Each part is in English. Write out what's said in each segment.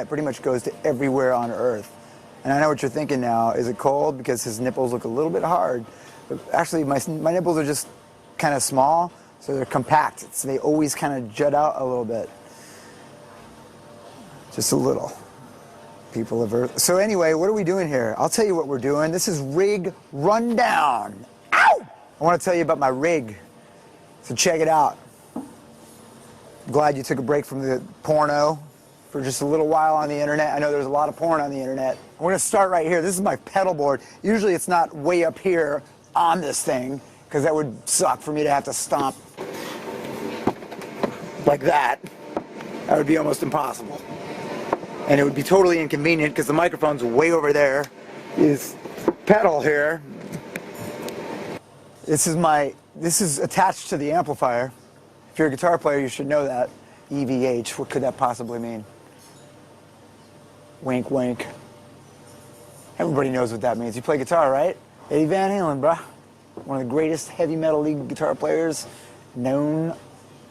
that pretty much goes to everywhere on Earth. And I know what you're thinking now. Is it cold? Because his nipples look a little bit hard. But actually, my nipples are just kind of small, so they're compact. So they always kind of jut out a little bit. Just a little. People of Earth. So anyway, what are we doing here? I'll tell you what we're doing. This is Rig Rundown. Ow! I want to tell you about my rig. So check it out. Glad you took a break from the porno for just a little while on the internet. I know there's a lot of porn on the internet. We're going to start right here. This is my pedal board. Usually it's not way up here on this thing, because that would suck for me to have to stomp like that. That would be almost impossible. And it would be totally inconvenient because the microphone's way over there. Is pedal here. This is attached to the amplifier. If you're a guitar player, you should know that. EVH, what could that possibly mean? Wink, wink. Everybody knows what that means. You play guitar, right? Eddie Van Halen, bruh. One of the greatest heavy metal lead guitar players known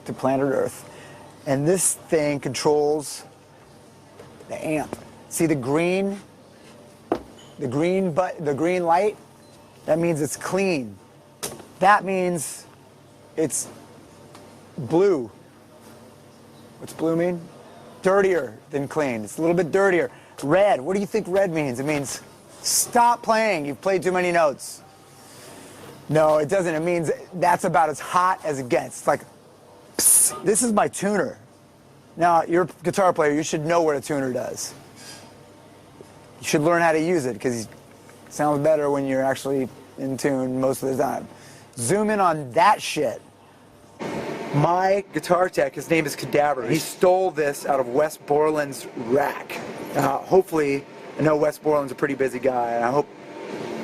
to planet Earth. And this thing controls the amp. See the green light? That means it's clean. That means it's blue. What's blue mean? Dirtier than clean. It's a little bit dirtier. Red, what do you think red means? It means stop playing. You've played too many notes. No, it doesn't. It means that's about as hot as it gets. It's like, psst. This is my tuner. Now, you're a guitar player. You should know what a tuner does. You should learn how to use it because it sounds better when you're actually in tune most of the time. Zoom in on that shit. My guitar tech, his name is Cadaver. He stole this out of Wes Borland's rack. Hopefully, I know Wes Borland's a pretty busy guy, and I hope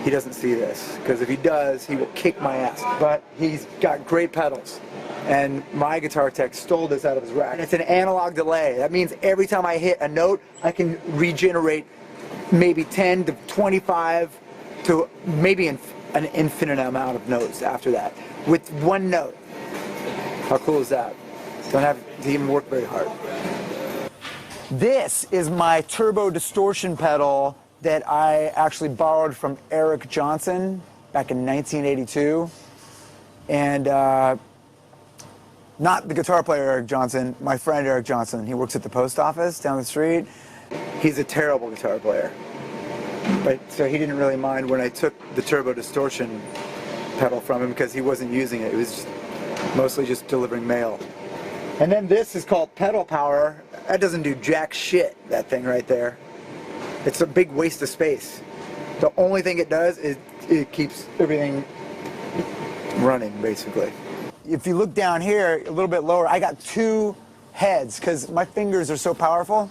he doesn't see this, because if he does, he will kick my ass. But he's got great pedals, and my guitar tech stole this out of his rack. It's an analog delay. That means every time I hit a note, I can regenerate maybe 10 to 25 to maybe an infinite amount of notes after that with one note. How cool is that? Don't have to even work very hard. This is my turbo distortion pedal that I actually borrowed from Eric Johnson back in 1982. And not the guitar player Eric Johnson, my friend Eric Johnson. He works at the post office down the street. He's a terrible guitar player. But so he didn't really mind when I took the turbo distortion pedal from him because he wasn't using it. It was mostly just delivering mail. And then this is called pedal power. That doesn't do jack shit, that thing right there. It's a big waste of space. The only thing it does is it keeps everything running, basically. If you look down here, a little bit lower, I got two heads because my fingers are so powerful.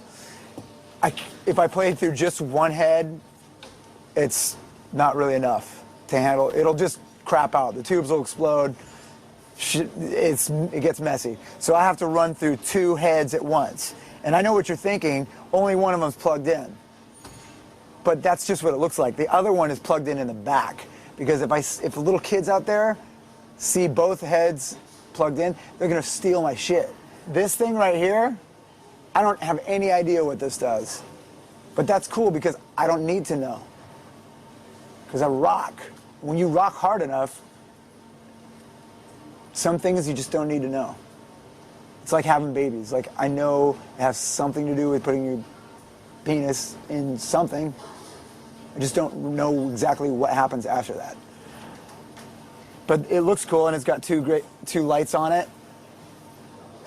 If I play through just one head, it's not really enough to handle. It'll just crap out. The tubes will explode. It gets messy. So I have to run through two heads at once. And I know what you're thinking, only one of them's plugged in. But that's just what it looks like. The other one is plugged in the back. Because if the little kids out there see both heads plugged in, they're gonna steal my shit. This thing right here, I don't have any idea what this does. But that's cool because I don't need to know. Because I rock. When you rock hard enough, some things you just don't need to know. It's like having babies. Like, I know it has something to do with putting your penis in something. I just don't know exactly what happens after that. But it looks cool, and it's got two lights on it.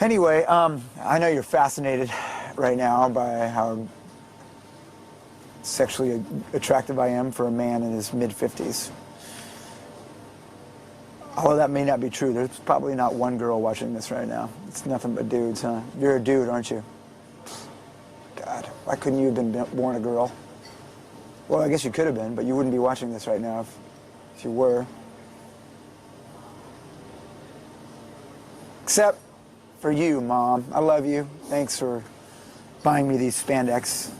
Anyway, I know you're fascinated right now by how sexually attractive I am for a man in his mid-50s. Although that may not be true. There's probably not one girl watching this right now. It's nothing but dudes, huh? You're a dude, aren't you? God, why couldn't you have been born a girl? Well, I guess you could have been, but you wouldn't be watching this right now if you were. Except for you, Mom. I love you. Thanks for buying me these spandex